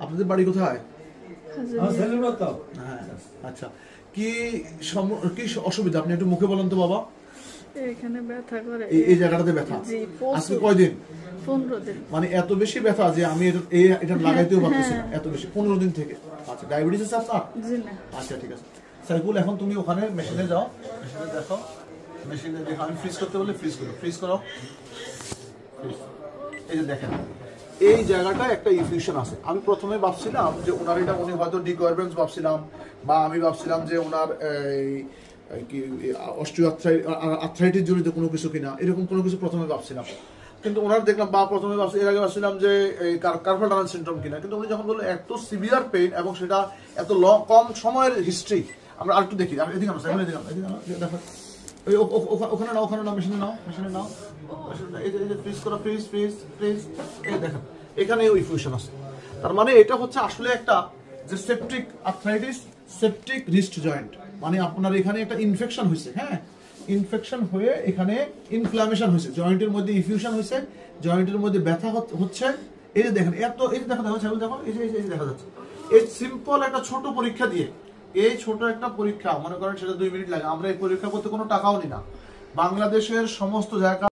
আপনাদের বাড়ি কোথায়? হ্যাঁ, আচ্ছা, কি কি অসুবিধা আপনি একটু মুখে বলেন তো বাবা। এখানে ব্যথা করে, এই জায়গাটাতে ব্যথা। জি, আজকে কয়দিন? 15 দিন। মানে এত বেশি ব্যথা যে আমি এটা লাগাইতেও পারতেছি না, এত বেশি 15 দিন থেকে। আচ্ছা, ডায়াবেটিস আছে আপনার? জি না। আচ্ছা, ঠিক আছে। সাইফুল, এখন তুমি ওখানে মেশিনে যাও, মেশিনে দেখো, মেশিনে দেখো। আমি ফ্রিজ করতে বলে ফ্রিজ করো, ফ্রিজ করো। এই যে দেখেন, এই জায়গাটায় একটা ইনফিউশন আছে। আমি প্রথমে ভাবছিলাম যে ওনার এটা উনি হয়তো ডিকোয়ারবেন্স ভাবছিলাম, বা আমি ভাবছিলাম যে ওনার কি আর্থ্রাইটিস জনিত কোনো কিছু কিনা, এরকম কোনো কিছু প্রথমে ভাবছিলাম। কিন্তু ওনার দেখলাম, বা প্রথমে এর আগে ভাবছিলাম যে কার্পাল টানেল সিনড্রোম কিনা। কিন্তু উনি যখন বললো এত সিভিয়ার পেইন এবং সেটা এত কম সময়ের হিস্ট্রি, আমরা আরেকটু দেখি। এদিকে দেখো, ওখানে নাও, ওখানে নাও, মেশিনে নাও, মেশিনে নাও। এই যে ফ্রিজ করো, ফ্রিজ ফ্রিজ ফ্রিজ। এই দেখেন, এখানে ইনফিউশন আছে। তার মানে এটা হচ্ছে আসলে একটা যে septic arthritis, septic wrist joint. মানে আপনার এখানে একটা ইনফেকশন হয়েছে। হ্যাঁ, ইনফেকশন হয়ে এখানে ইনফ্লামেশন হয়েছে, জয়েন্টের মধ্যে ইনফিউশন হয়েছে, জয়েন্টের মধ্যে ব্যথা হচ্ছে। এই যে দেখেন, এত এই যে দেখো, দেখো, এই যে দেখা যাচ্ছে। এই সিম্পল একটা ছোট পরীক্ষা দিয়ে, এই ছোট একটা পরীক্ষা, মনে করেন সেটা 2 মিনিট লাগে। আমরা এই পরীক্ষা করতে কোনো টাকাও নি না। বাংলাদেশের সমস্ত জায়গা